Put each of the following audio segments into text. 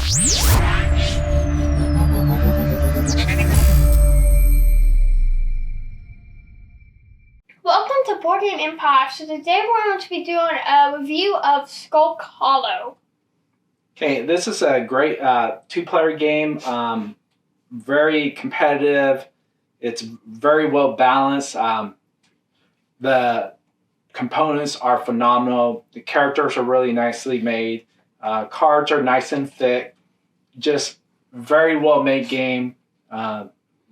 Welcome to Board Game Empire. So today we're going to be doing a review of Skulk Hollow. Okay, this is a great two-player game. Very competitive. It's very well balanced. The components are phenomenal. The characters are really nicely made. Cards are nice and thick. Just very well made game.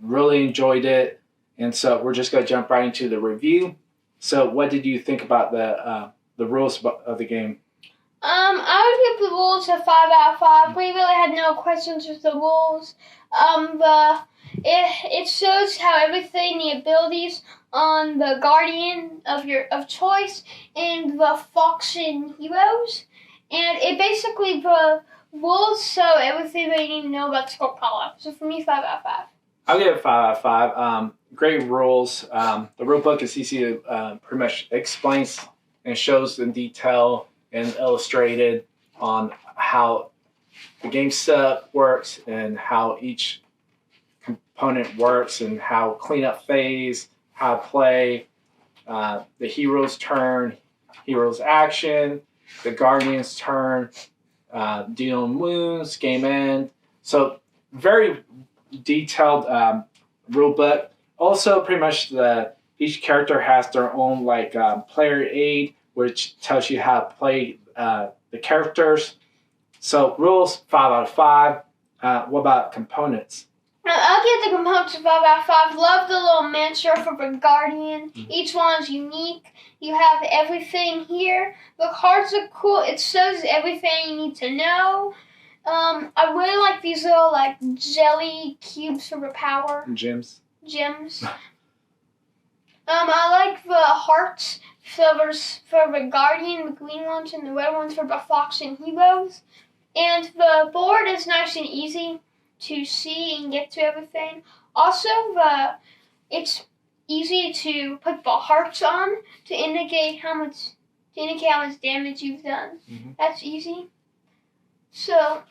Really enjoyed it. And so we're just going to jump right into the review. So what did you think about the rules of the game? I would give the rules a 5 out of 5. We really had no questions with the rules. It shows how everything, the abilities on the Guardian of choice and the Fox and Heroes, and it basically the rules show everything that you need to know about Skulk Hollow. So for me, 5 out of 5. I'll give it 5 out of 5. Great rules. The rule book is easy to pretty much explains and shows in detail and illustrated on how the game setup works and how each component works and how cleanup phase, how to play, the hero's turn, hero's action, the guardian's turn, dealing wounds, game end. So very detailed rule book. Also, pretty much each character has their own player aid, which tells you how to play the characters. So rules 5 out of 5. What about components? I'll give the components a 5 out of 5. Love the little miniature for the Guardian. Mm-hmm. Each one is unique. You have everything here. The cards are cool. It shows everything you need to know. I really like these little jelly cubes for the power. Gems. I like the hearts for the Guardian, the green ones, and the red ones for the Fox and Heroes. And the board is nice and easy to see and get to everything. Also, it's easy to put the hearts on to indicate how much damage you've done. Mm-hmm. That's easy. So,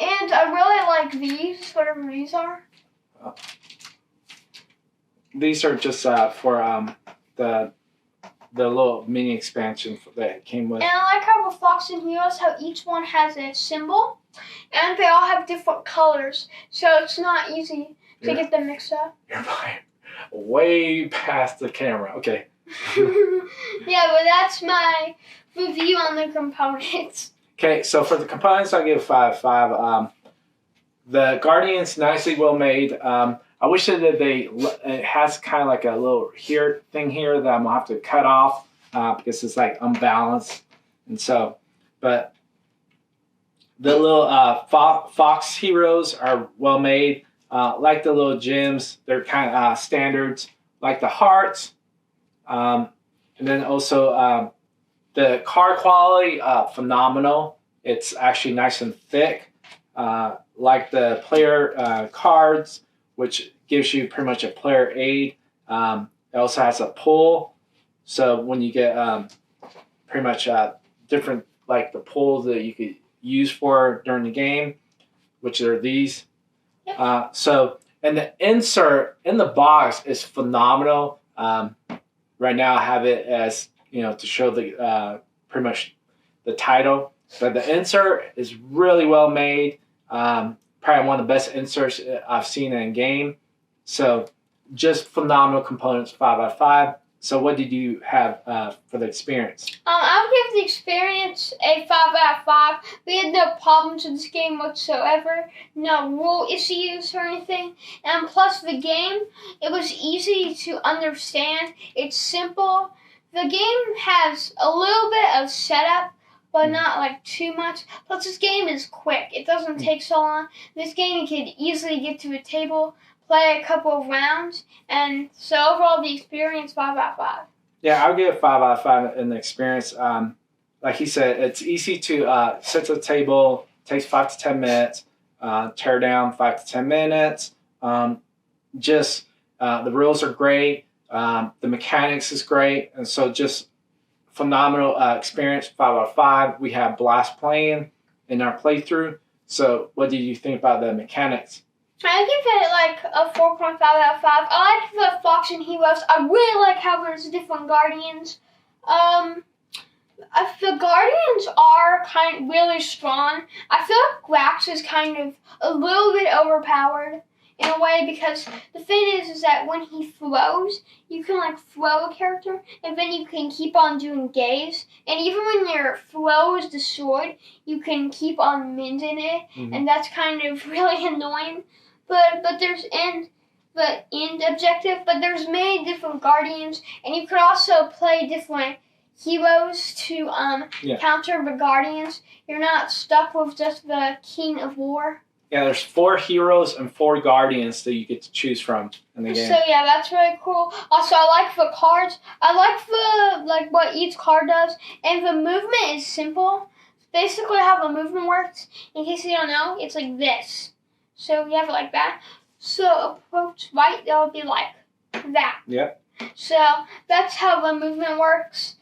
and I really like these, whatever these are. These are just for the little mini expansion that it came with. And I like how the Fox and Heroes, how each one has a symbol, and they all have different colors, so it's not easy to get them mixed up. You're way past the camera. Okay. Yeah, but that's my review on the components. Okay, so for the components, I'll give 5 out of 5. The Guardian's nicely well made. I wish that it has kind of like a little thing here that I'm going to have to cut off because it's unbalanced. And so, but the little Fox heroes are well made. Like the little gems, they're kind of standards. Like the hearts. And then also the card quality, phenomenal. It's actually nice and thick. Like the player cards, which gives you pretty much a player aid. It also has a pull. So when you get pretty much different, the pulls that you could use for during the game, which are these. Yep. And the insert in the box is phenomenal. Right now I have it as, to show the pretty much the title. But the insert is really well made. Probably one of the best inserts I've seen in a game. So just phenomenal components, 5 out of 5. So what did you have for the experience? I'll give the experience a 5 out of 5. We had no problems with this game whatsoever. No rule issues or anything. And plus the game, it was easy to understand. It's simple. The game has a little bit of setup, but not too much. Plus this game is quick. It doesn't take so long. This game you can easily get to a table, play a couple of rounds, and so overall the experience 5 out of 5. Yeah, I'll give it 5 out of 5 in the experience. Like he said, it's easy to sit at the table, takes 5 to 10 minutes, tear down 5 to 10 minutes. The rules are great. The mechanics is great. And so just phenomenal experience, 5 out of 5. We had blast playing in our playthrough. So what did you think about the mechanics? I give it like a 4.5 out of 5. I like the Fox and Heroes. I really like how there's different Guardians. The Guardians are kind of really strong. I feel like Grax is kind of a little bit overpowered in a way, because the thing is that when he throws, you can like throw a character and then you can keep on doing gaze, and even when your throw is destroyed, you can keep on mending it, and that's kind of really annoying. But there's the end objective, but there's many different Guardians, and you could also play different heroes to counter the Guardians. You're not stuck with just the King of War. Yeah, there's 4 heroes and 4 guardians that you get to choose from in the game. So yeah, that's really cool. Also, I like the cards. I like what each card does, and the movement is simple. Basically, how the movement works, in case you don't know, it's like this. So you have it like that. So approach right, that'll be like that. Yep. So that's how the movement works.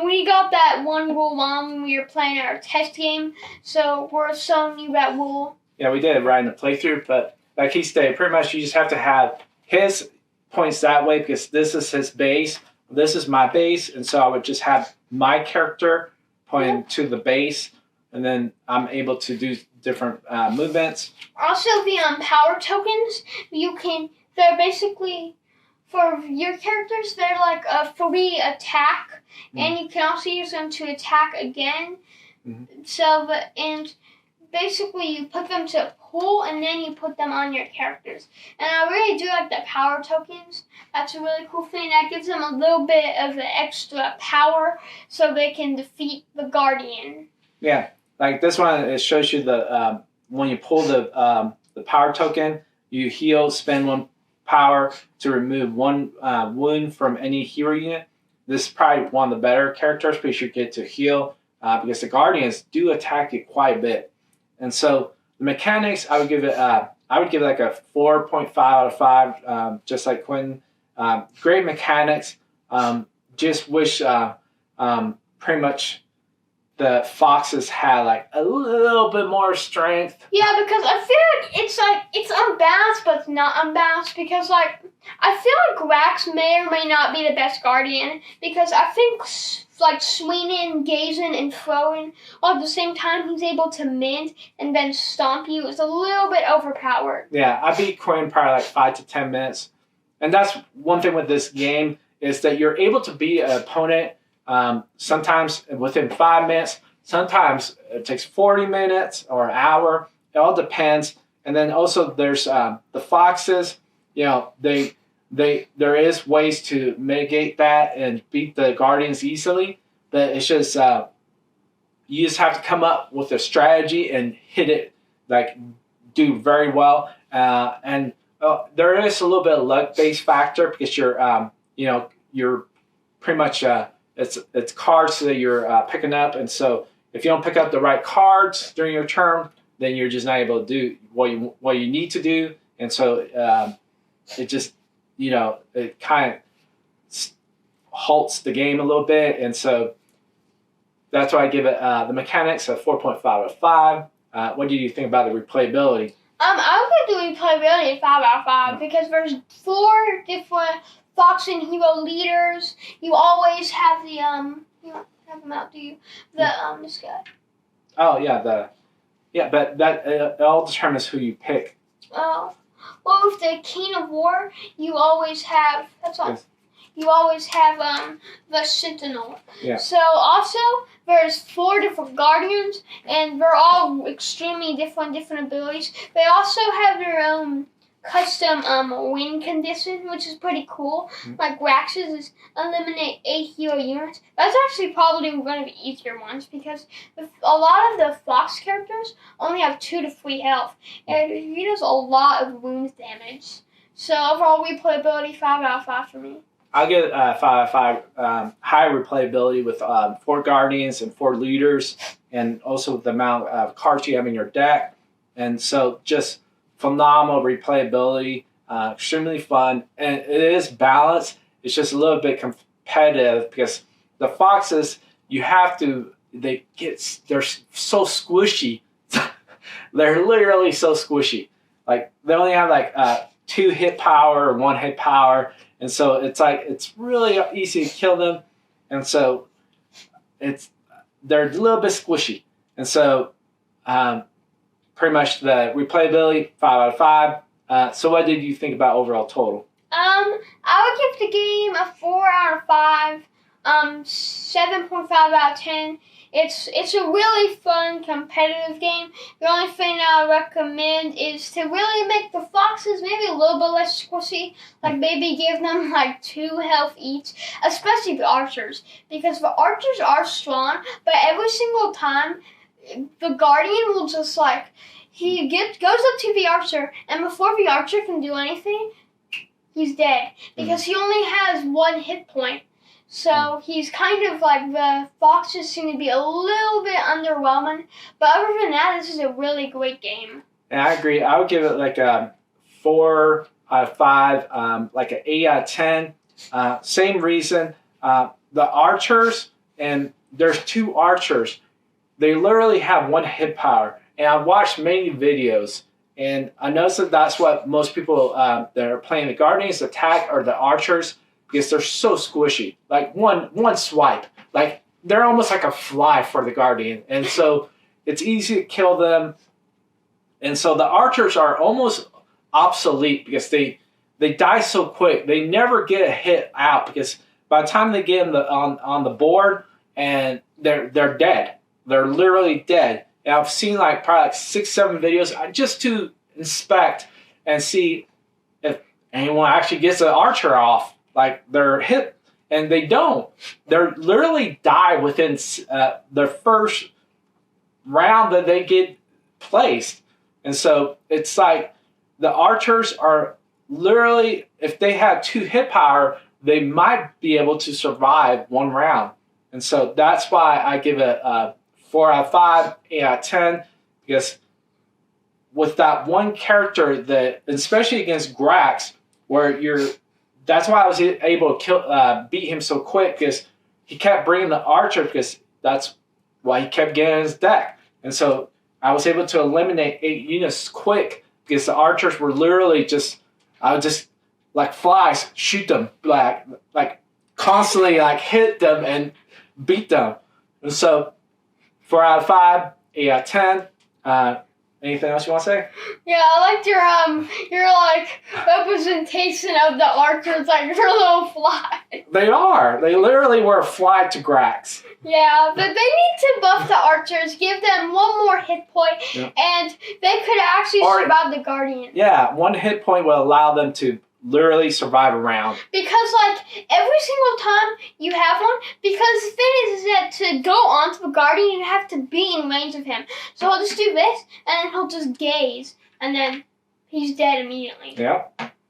We got that one rule wrong when we were playing our test game, so we're showing you that rule. Yeah, we did it right in the playthrough, but like he stated, pretty much you just have to have his points that way, because this is his base, this is my base, and so I would just have my character pointing to the base, and then I'm able to do different movements. Also, the power tokens, they're basically, for your characters, they're like a free attack, and you can also use them to attack again. Basically, you put them to pull, and then you put them on your characters. And I really do like the power tokens. That's a really cool thing. That gives them a little bit of the extra power so they can defeat the Guardian. Yeah, like this one, it shows you the when you pull the power token, you heal, spend 1 power to remove 1 wound from any hero unit. This is probably one of the better characters because you get to heal, because the Guardians do attack you quite a bit. And so the mechanics, I would give it like a 4.5 out of 5, just like Quentin. Great mechanics. Just wish pretty much the Foxes had like a little bit more strength. Yeah, because I feel like it's unbalanced, but it's not unbalanced, because like I feel like Grax may or may not be the best Guardian, because I think like swinging, gazing, and throwing all at the same time, he's able to mend and then stomp you. It's a little bit overpowered. Yeah, I beat Quinn probably like 5 to 10 minutes. And that's one thing with this game, is that you're able to beat an opponent sometimes within 5 minutes. Sometimes it takes 40 minutes or an hour. It all depends. And then also there's the Foxes. You know, there is ways to mitigate that and beat the Guardians easily, but it's just you just have to come up with a strategy and hit it, like do very well. And there is a little bit of luck-based factor, because you're pretty much it's cards that you're picking up, and so if you don't pick up the right cards during your turn, then you're just not able to do what you need to do, and so it just, it kind of halts the game a little bit. And so that's why I give it the mechanics a 4.5 out of 5. What do you think about the replayability? I would give the replayability a 5 out of 5 because there's 4 different Fox and Hero leaders. You always have the you don't have them out, do you? This guy. Oh yeah, but that it all determines who you pick. Oh. Well, with the King of War, you always have, that's all. Yes. You always have the Sentinel. Yeah. So also, there's 4 different Guardians, and they're all extremely different abilities. They also have their own custom win condition, which is pretty cool. Like Grax's is eliminate 8 hero units. That's actually probably one of the easier ones, because a lot of the Fox characters only have 2 to 3 health, and he does a lot of wound damage. So overall replayability 5 out of 5 for me. I'll give 5 out of 5. High replayability with 4 Guardians and 4 leaders, and also the amount of cards you have in your deck, and so just phenomenal replayability, extremely fun, and it is balanced. It's just a little bit competitive because the Foxes, they're so squishy They're literally so squishy. Like they only have like 2 hit power or 1 hit power, and so it's really easy to kill them, and so they're a little bit squishy, and so pretty much the replayability 5 out of 5. So what did you think about overall total? I would give the game a 4 out of 5. 7.5 out of 10. It's a really fun, competitive game. The only thing I would recommend is to really make the foxes maybe a little bit less squishy. Like maybe give them like 2 health each, especially the archers. Because the archers are strong, but every single time, the guardian will just like, goes up to the archer, and before the archer can do anything, he's dead. Because he only has 1 hit point. So he's kind of like, the foxes seem to be a little bit underwhelming. But other than that, this is a really great game. And I agree. I would give it like a 4 out of 5, like an 8 out of 10. Same reason. The archers, and there's 2 archers. They literally have 1 hit power. And I've watched many videos, and I noticed that that's what most people that are playing the Guardians attack are the archers, because they're so squishy. Like one swipe, like they're almost like a fly for the Guardian, and so it's easy to kill them. And so the archers are almost obsolete because they die so quick. They never get a hit out because by the time they get on the board, and they're dead. They're literally dead. And I've seen like probably like 6-7 videos just to inspect and see if anyone actually gets an archer off. Like they're hit, and they don't. They're literally die within their first round that they get placed. And so it's like the archers are literally, if they have 2 hit power, they might be able to survive 1 round. And so that's why I give it a 4 out of 5, 8 out of 10, because with that one character that, especially against Grax, where that's why I was able to beat him so quick, because he kept bringing the archer, because that's why he kept getting his deck. And so I was able to eliminate 8 units quick, because the archers were literally I would just like flies, shoot them, like constantly like hit them and beat them. And so 4 out of 5, 8 out of 10. Anything else you want to say? Yeah, I liked your like representation of the archers, like your little fly. They are. They literally were a fly to Grax. Yeah, but they need to buff the archers, give them 1 more hit point, and they could actually survive the Guardian. Yeah, 1 hit point will allow them to literally survive a round. Because like every single time you have one, because the thing is that to go onto the Guardian, you have to be in range of him. So he'll just do this, and then he'll just gaze, and then he's dead immediately. Yeah,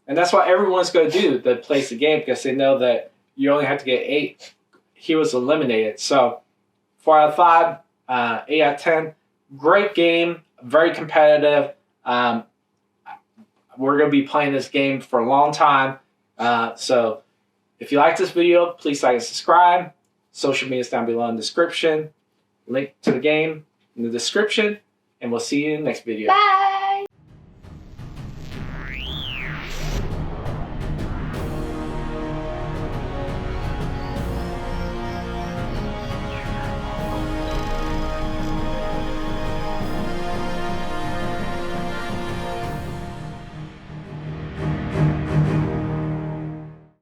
and that's what everyone's going to do that plays the game, because they know that you only have to get 8 heroes eliminated. So 4 out of 5, 8 out of 10. Great game, very competitive. We're going to be playing this game for a long time. So if you like this video, please like and subscribe. Social media is down below in the description. Link to the game in the description. And we'll see you in the next video. Bye.